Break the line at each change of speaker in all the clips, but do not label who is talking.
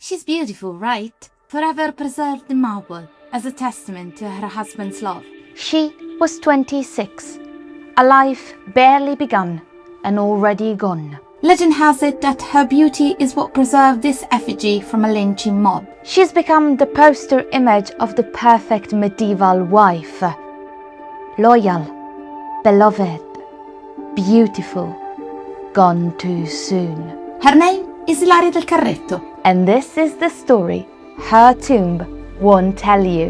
She's beautiful, right? Forever preserved in marble as a testament to her husband's love.
She was 26, a life barely begun and already gone.
Legend has it that her beauty is what preserved this effigy from a lynching mob.
She's become the poster image of the perfect medieval wife. Loyal, beloved, beautiful, gone too soon.
Her name is Ilaria del Carretto.
And this is the story her tomb won't tell you.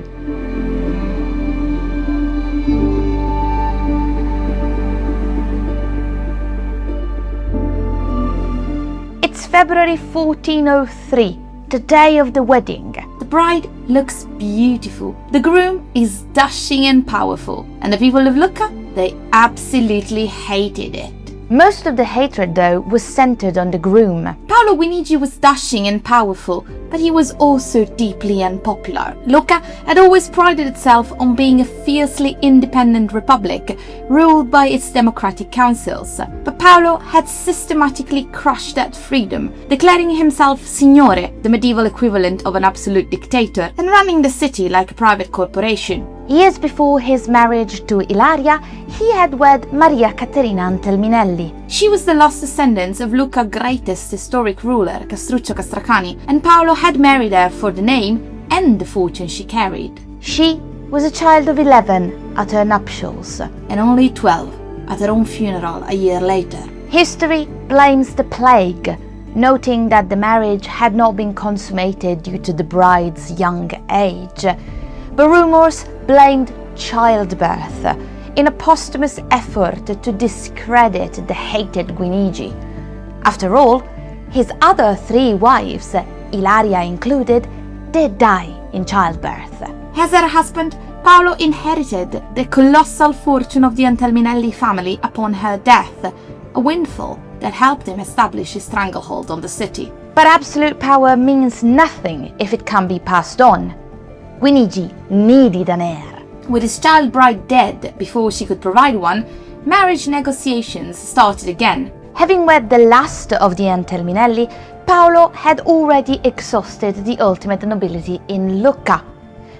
It's February 1403, the day of the wedding.
The bride looks beautiful. The groom is dashing and powerful. And the people of Lucca, they absolutely hated it.
Most of the hatred, though, was centered on the groom.
Paolo Guinigi was dashing and powerful, but he was also deeply unpopular. Lucca had always prided itself on being a fiercely independent republic, ruled by its democratic councils. But Paolo had systematically crushed that freedom, declaring himself signore, the medieval equivalent of an absolute dictator, and running the city like a private corporation.
Years before his marriage to Ilaria, he had wed Maria Caterina Antelminelli.
She was the last descendant of Lucca's greatest historic ruler, Castruccio Castracani, and Paolo had married her for the name and the fortune she carried.
She was a child of 11 at her nuptials,
and only 12 at her own funeral a year later.
History blames the plague, noting that the marriage had not been consummated due to the bride's young age. But rumors blamed childbirth in a posthumous effort to discredit the hated Guinigi. After all, his other 3 wives, Ilaria included, did die in childbirth.
As her husband, Paolo inherited the colossal fortune of the Antelminelli family upon her death, a windfall that helped him establish his stranglehold on the city.
But absolute power means nothing if it can be passed on. Guinigi needed an heir.
With his child bride dead before she could provide one, marriage negotiations started again.
Having wed the last of the Antelminelli, Paolo had already exhausted the ultimate nobility in Lucca.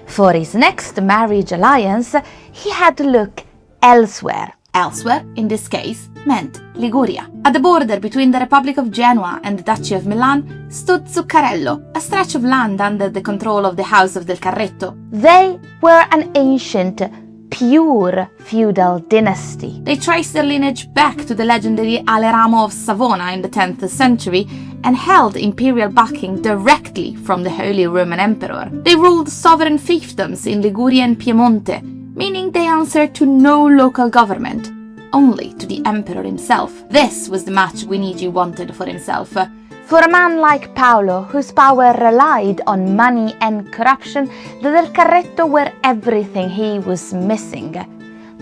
For his next marriage alliance, he had to look elsewhere.
Elsewhere, in this case, meant Liguria. At the border between the Republic of Genoa and the Duchy of Milan stood Zuccarello, a stretch of land under the control of the House of Del Carretto.
They were an ancient, pure feudal dynasty.
They traced their lineage back to the legendary Aleramo of Savona in the 10th century and held imperial backing directly from the Holy Roman Emperor. They ruled sovereign fiefdoms in Liguria and Piemonte, meaning they answered to no local government, only to the emperor himself. This was the match Guinigi wanted for himself.
For a man like Paolo, whose power relied on money and corruption, the Del Carretto were everything he was missing.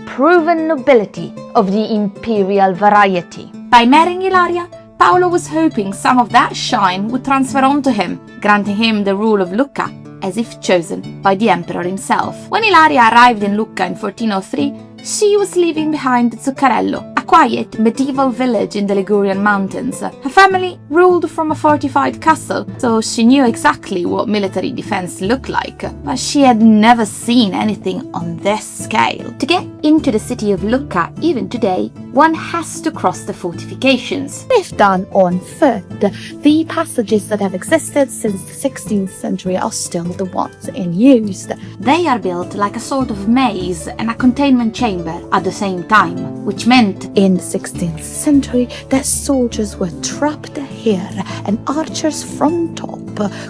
Proven nobility of the imperial variety.
By marrying Ilaria, Paolo was hoping some of that shine would transfer onto him, granting him the rule of Lucca, as if chosen by the emperor himself. When Ilaria arrived in Lucca in 1403, she was leaving behind Zuccarello, a quiet medieval village in the Ligurian mountains. Her family ruled from a fortified castle, so she knew exactly what military defense looked like, but she had never seen anything on this scale. To get into the city of Lucca, even today, one has to cross the fortifications.
If done on foot, the passages that have existed since the 16th century are still the ones in use.
They are built like a sort of maze and a containment chamber at the same time, which meant
in the 16th century that soldiers were trapped here and archers from top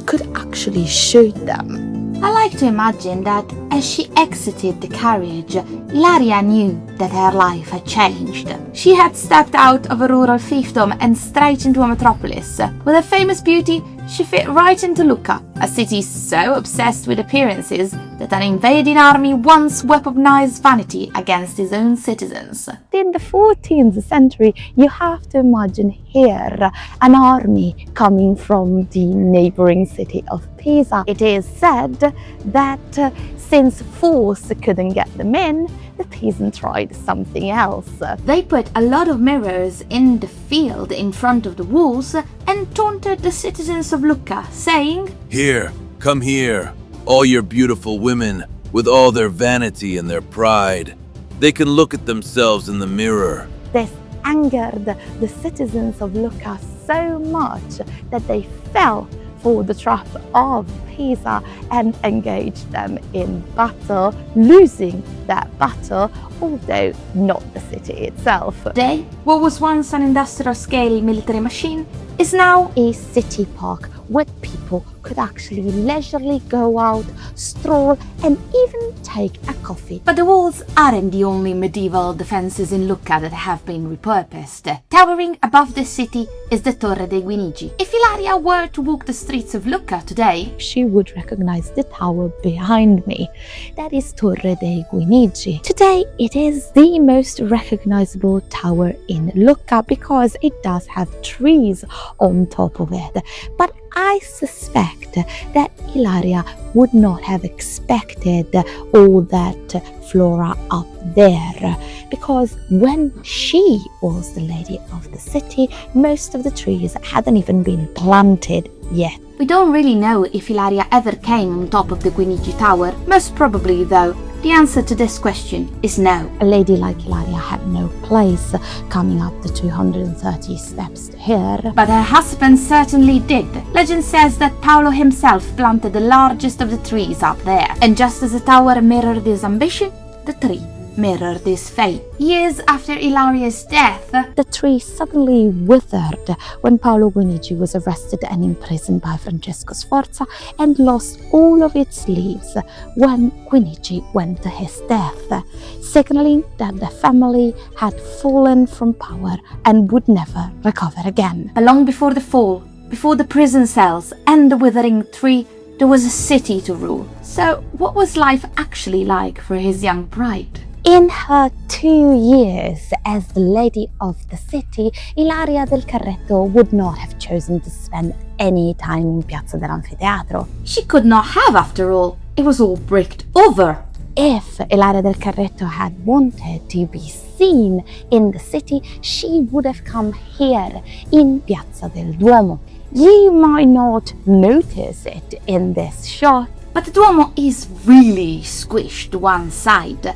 could actually shoot them.
I like to imagine that as she exited the carriage, Ilaria knew that her life had changed. She had stepped out of a rural fiefdom and straight into a metropolis. With her famous beauty, she fit right into Lucca, a city so obsessed with appearances that an invading army once weaponized Vanity against his own citizens.
In the 14th century, you have to imagine here an army coming from the neighboring city of Pisa. It is said that since force couldn't get them in,
the Pisan tried something else.
They put a lot of mirrors in the field in front of the walls and taunted the citizens of Lucca, saying,
"Here, come here, all your beautiful women, with all their vanity and their pride. They can look at themselves in the mirror."
This angered the citizens of Lucca so much that they fell for the trap of Pisa and engaged them in battle, losing that battle, although not the city itself.
Today, what was once an industrial-scale military machine is now
A city park where people could actually leisurely go out, stroll, and even take a coffee.
But the walls aren't the only medieval defenses in Lucca that have been repurposed. Towering above the city is the Torre Guinigi. If Ilaria were to walk the streets of Lucca today,
She would recognize the tower behind me. That is Torre Guinigi. Today, it is the most recognizable tower in Lucca because it does have trees on top of it. But I suspect that Ilaria would not have expected all that flora up there, because when she was the lady of the city, most of the trees hadn't even been planted yet.
we don't really know if Ilaria ever came on top of the Guinigi Tower. Most probably, though, the answer to this question is no.
A lady like Ilaria had no place coming up the 230 steps here.
But her husband certainly did. Legend says that Paolo himself planted the largest of the trees up there. And just as the tower mirrored his ambition, the tree mirrored his fate. Years after Ilaria's death,
The tree suddenly withered when Paolo Guinigi was arrested and imprisoned by Francesco Sforza and lost all of its leaves when Guinigi went to his death, signaling that the family had fallen from power and would never recover again.
but long before the fall, before the prison cells and the withering tree, there was a city to rule. So what was life actually like for his young bride?
In her 2 years as the lady of the city, Ilaria del Carretto would not have chosen to spend any time in Piazza dell'Anfiteatro.
She could not have, after all. It was all bricked over.
If Ilaria del Carretto had wanted to be seen in the city, she would have come here in Piazza del Duomo. You might not notice it in this shot.
But the Duomo is really squished to one side.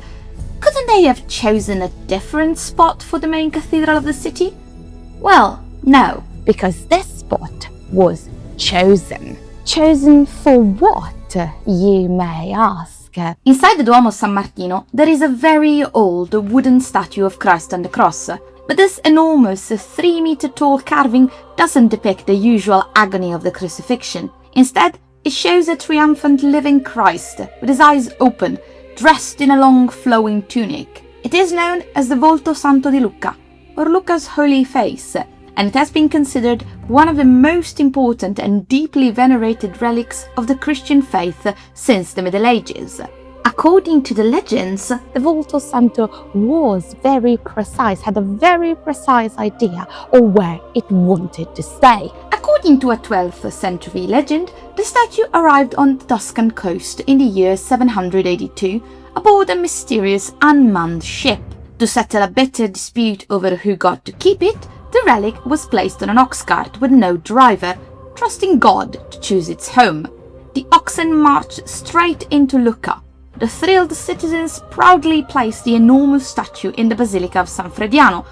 Couldn't they have chosen a different spot for the main cathedral of the city? Well, no.
Because this spot was chosen. Chosen for what, you may ask?
Inside the Duomo of San Martino, there is a very old wooden statue of Christ on the cross. But this enormous 3-meter tall carving doesn't depict the usual agony of the crucifixion. Instead, it shows a triumphant living Christ with his eyes open, dressed in a long flowing tunic. It is known as the Volto Santo di Lucca, or Lucca's holy face, and it has been considered one of the most important and deeply venerated relics of the Christian faith since the Middle Ages. According to the legends,
The Volto Santo was very precise, had a very precise idea of where it wanted to stay.
According to a 12th century legend, the statue arrived on the Tuscan coast in the year 782 aboard a mysterious unmanned ship. To settle a bitter dispute over who got to keep it, the relic was placed on an ox cart with no driver, trusting God to choose its home. The oxen marched straight into Lucca. The thrilled citizens proudly placed the enormous statue in the Basilica of San Frediano,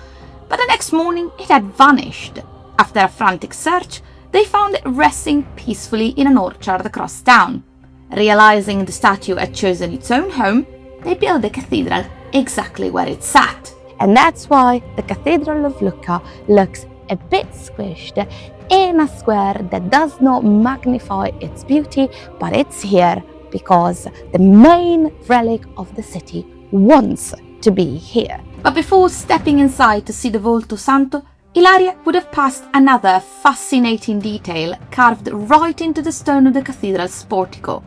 but the next morning it had vanished. After a frantic search, they found it resting peacefully in an orchard across town. Realizing the statue had chosen its own home, they built the cathedral exactly where it sat.
And that's why the Cathedral of Lucca looks a bit squished in a square that does not magnify its beauty, but it's here because the main relic of the city wants to be here.
But before stepping inside to see the Volto Santo, Ilaria would have passed another fascinating detail carved right into the stone of the cathedral's portico: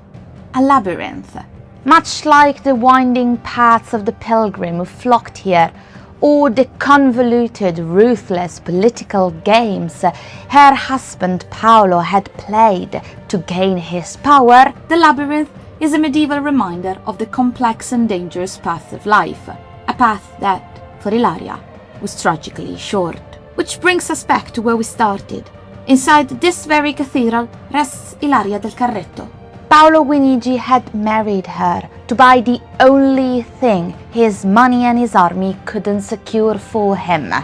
a labyrinth.
Much like the winding paths of the pilgrim who flocked here, or the convoluted, ruthless political games her husband Paolo had played to gain his power,
The labyrinth is a medieval reminder of the complex and dangerous path of life, a path that, for Ilaria, was tragically short. Which brings us back to where we started. Inside this very cathedral rests Ilaria del Carretto.
Paolo Guinigi had married her to buy the only thing his money and his army couldn't secure for him: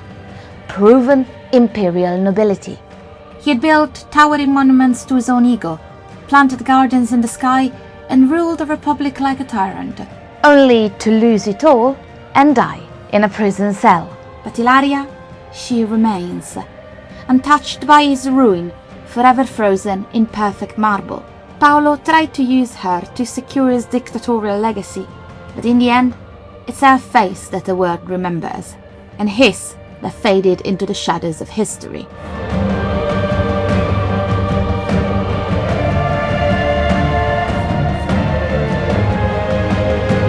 proven imperial nobility.
He had built towering monuments to his own ego, planted gardens in the sky, and ruled a republic like a tyrant.
Only to lose it all and die in a prison cell.
But Ilaria, she remains, untouched by his ruin, forever frozen in perfect marble. Paolo tried to use her to secure his dictatorial legacy, but in the end, it's her face that the world remembers, and his that faded into the shadows of history.